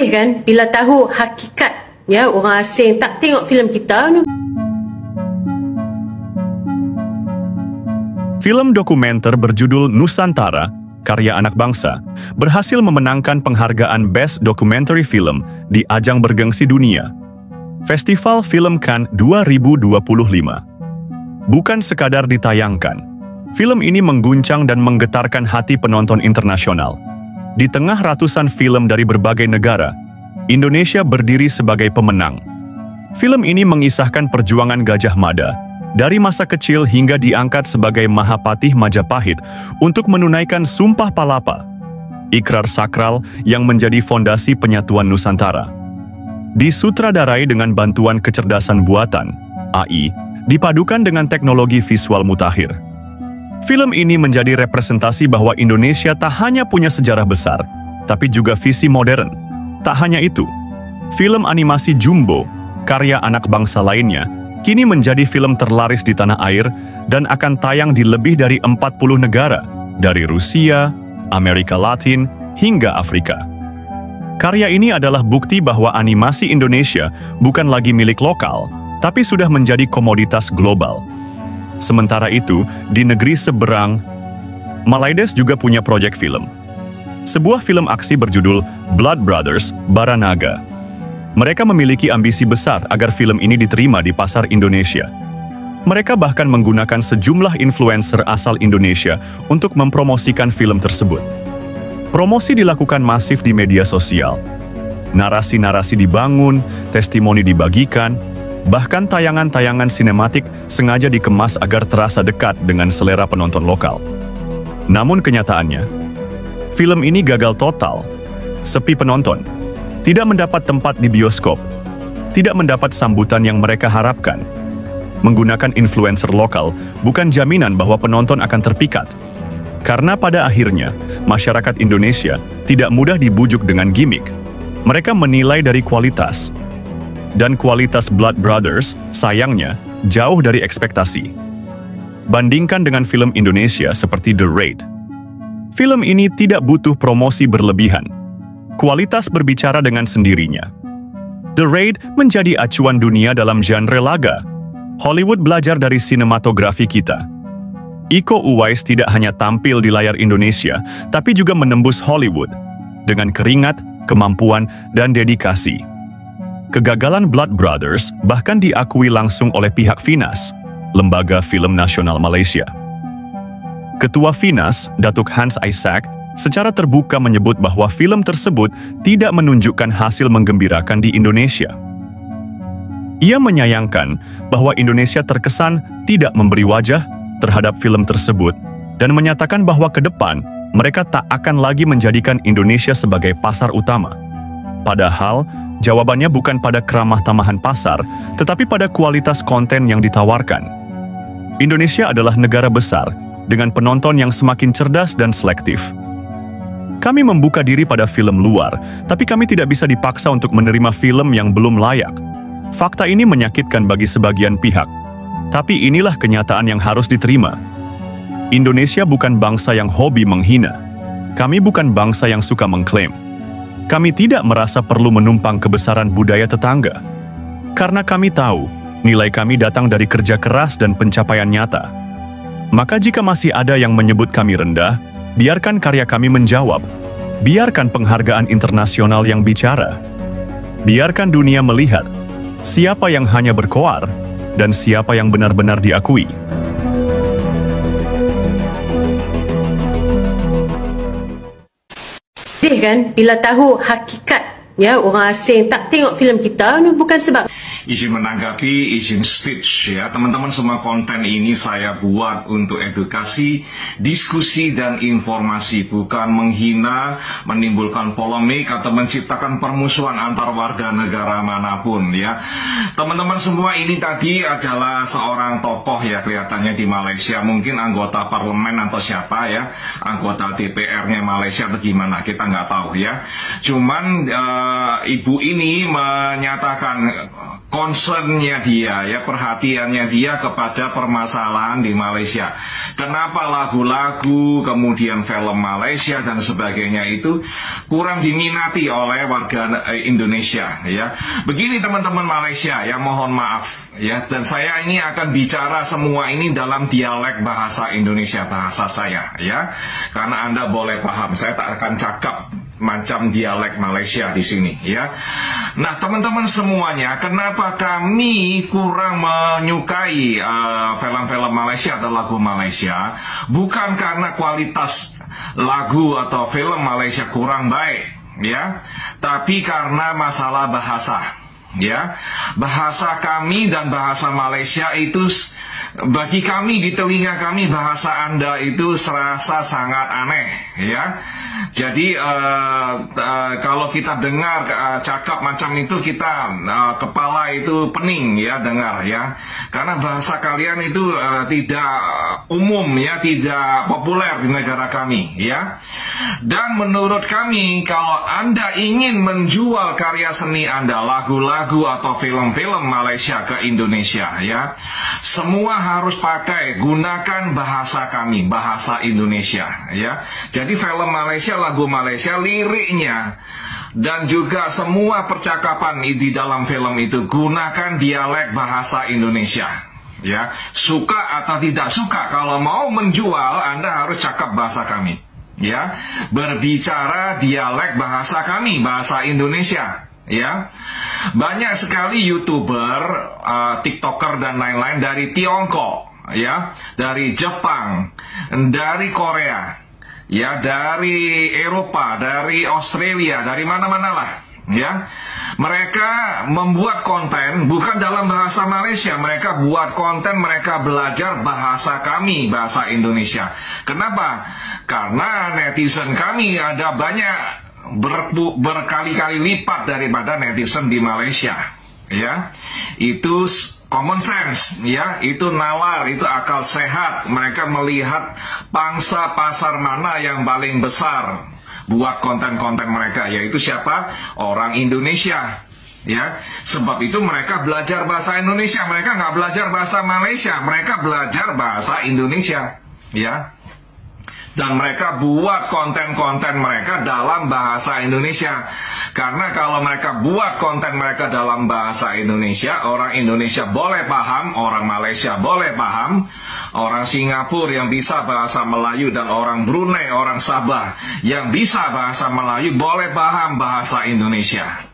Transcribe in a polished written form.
Sedih kan bila tahu hakikat ya orang asing tak tengok filem kita ni. Film dokumenter berjudul Nusantara, karya anak bangsa, berhasil memenangkan penghargaan Best Documentary Film di ajang bergengsi dunia, Festival Film Cannes 2025. Bukan sekadar ditayangkan, film ini mengguncang dan menggetarkan hati penonton internasional. Di tengah ratusan film dari berbagai negara, Indonesia berdiri sebagai pemenang. Film ini mengisahkan perjuangan Gajah Mada, dari masa kecil hingga diangkat sebagai Mahapatih Majapahit untuk menunaikan Sumpah Palapa, ikrar sakral yang menjadi fondasi penyatuan Nusantara. Disutradarai dengan bantuan kecerdasan buatan, AI, dipadukan dengan teknologi visual mutakhir. Film ini menjadi representasi bahwa Indonesia tak hanya punya sejarah besar, tapi juga visi modern. Tak hanya itu, film animasi Jumbo, karya anak bangsa lainnya, kini menjadi film terlaris di tanah air dan akan tayang di lebih dari 40 negara, dari Rusia, Amerika Latin, hingga Afrika. Karya ini adalah bukti bahwa animasi Indonesia bukan lagi milik lokal, tapi sudah menjadi komoditas global. Sementara itu, di negeri seberang, Malaides juga punya proyek film. Sebuah film aksi berjudul Blood Brothers Baranaga. Mereka memiliki ambisi besar agar film ini diterima di pasar Indonesia. Mereka bahkan menggunakan sejumlah influencer asal Indonesia untuk mempromosikan film tersebut. Promosi dilakukan masif di media sosial. Narasi-narasi dibangun, testimoni dibagikan, bahkan tayangan-tayangan sinematik sengaja dikemas agar terasa dekat dengan selera penonton lokal. Namun kenyataannya, film ini gagal total, sepi penonton, tidak mendapat tempat di bioskop, tidak mendapat sambutan yang mereka harapkan. Menggunakan influencer lokal bukan jaminan bahwa penonton akan terpikat. Karena pada akhirnya, masyarakat Indonesia tidak mudah dibujuk dengan gimmick. Mereka menilai dari kualitas. Dan kualitas Blood Brothers, sayangnya, jauh dari ekspektasi. Bandingkan dengan film Indonesia seperti The Raid. Film ini tidak butuh promosi berlebihan. Kualitas berbicara dengan sendirinya. The Raid menjadi acuan dunia dalam genre laga. Hollywood belajar dari sinematografi kita. Iko Uwais tidak hanya tampil di layar Indonesia, tapi juga menembus Hollywood dengan keringat, kemampuan, dan dedikasi. Kegagalan Blood Brothers bahkan diakui langsung oleh pihak FINAS, Lembaga Film Nasional Malaysia. Ketua FINAS, Datuk Hans Isaac, secara terbuka menyebut bahwa film tersebut tidak menunjukkan hasil menggembirakan di Indonesia. Ia menyayangkan bahwa Indonesia terkesan tidak memberi wajah terhadap film tersebut dan menyatakan bahwa ke depan mereka tak akan lagi menjadikan Indonesia sebagai pasar utama. Padahal, jawabannya bukan pada keramah tamahan pasar, tetapi pada kualitas konten yang ditawarkan. Indonesia adalah negara besar dengan penonton yang semakin cerdas dan selektif. Kami membuka diri pada film luar, tapi kami tidak bisa dipaksa untuk menerima film yang belum layak. Fakta ini menyakitkan bagi sebagian pihak, tapi inilah kenyataan yang harus diterima. Indonesia bukan bangsa yang hobi menghina. Kami bukan bangsa yang suka mengklaim. Kami tidak merasa perlu menumpang kebesaran budaya tetangga. Karena kami tahu, nilai kami datang dari kerja keras dan pencapaian nyata. Maka jika masih ada yang menyebut kami rendah, biarkan karya kami menjawab. Biarkan penghargaan internasional yang bicara. Biarkan dunia melihat siapa yang hanya berkoar dan siapa yang benar-benar diakui. Sedih kan bila tahu hakikat ya orang asing tak tengok filem kita ni bukan sebab izin menanggapi, izin speech ya. Teman-teman, semua konten ini saya buat untuk edukasi, diskusi, dan informasi, bukan menghina, menimbulkan polemik, atau menciptakan permusuhan antar warga negara manapun ya. Teman-teman semua, ini tadi adalah seorang tokoh ya kelihatannya di Malaysia, mungkin anggota parlemen atau siapa ya, anggota DPR-nya Malaysia atau gimana, kita nggak tahu ya. Cuman ibu ini menyatakan concernnya dia, ya, perhatiannya dia kepada permasalahan di Malaysia. Kenapa lagu-lagu, kemudian film Malaysia dan sebagainya itu kurang diminati oleh warga Indonesia, ya. Begini teman-teman Malaysia, ya, mohon maaf, ya, dan saya ini akan bicara semua ini dalam dialek bahasa Indonesia, bahasa saya, ya, karena Anda boleh paham. Saya tak akan cakap macam dialek Malaysia di sini, ya. Nah, teman-teman semuanya, kenapa kami kurang menyukai film-film Malaysia atau lagu Malaysia? Bukan karena kualitas lagu atau film Malaysia kurang baik, ya, tapi karena masalah bahasa, ya. Bahasa kami dan bahasa Malaysia itu, bagi kami di telinga kami, bahasa Anda itu serasa sangat aneh, ya. Jadi kalau kita dengar cakap macam itu, kita kepala itu pening, ya, dengar, ya, karena bahasa kalian itu tidak umum, ya, tidak populer di negara kami, ya. Dan menurut kami, kalau Anda ingin menjual karya seni Anda, lagu-lagu atau film-film Malaysia ke Indonesia, ya, semua harus gunakan bahasa kami, bahasa Indonesia, ya. Jadi film Malaysia, lagu Malaysia, liriknya dan juga semua percakapan di dalam film itu gunakan dialek bahasa Indonesia, ya. Suka atau tidak suka, kalau mau menjual Anda harus cakap bahasa kami, ya. Berbicara dialek bahasa kami, bahasa Indonesia, ya. Banyak sekali YouTuber, TikToker dan lain-lain dari Tiongkok, ya, dari Jepang, dari Korea, ya, dari Eropa, dari Australia, dari mana-mana lah, ya. Mereka membuat konten bukan dalam bahasa Malaysia, mereka buat konten, mereka belajar bahasa kami, bahasa Indonesia. Kenapa? Karena netizen kami ada banyak, berkali-kali lipat daripada netizen di Malaysia, ya. Itu common sense, ya, itu nalar, itu akal sehat. Mereka melihat pangsa pasar mana yang paling besar buat konten-konten mereka, yaitu siapa? Orang Indonesia, ya. Sebab itu mereka belajar bahasa Indonesia, mereka nggak belajar bahasa Malaysia, mereka belajar bahasa Indonesia, ya. Dan mereka buat konten-konten mereka dalam bahasa Indonesia. Karena kalau mereka buat konten mereka dalam bahasa Indonesia, orang Indonesia boleh paham, orang Malaysia boleh paham, orang Singapura yang bisa bahasa Melayu dan orang Brunei, orang Sabah yang bisa bahasa Melayu boleh paham bahasa Indonesia.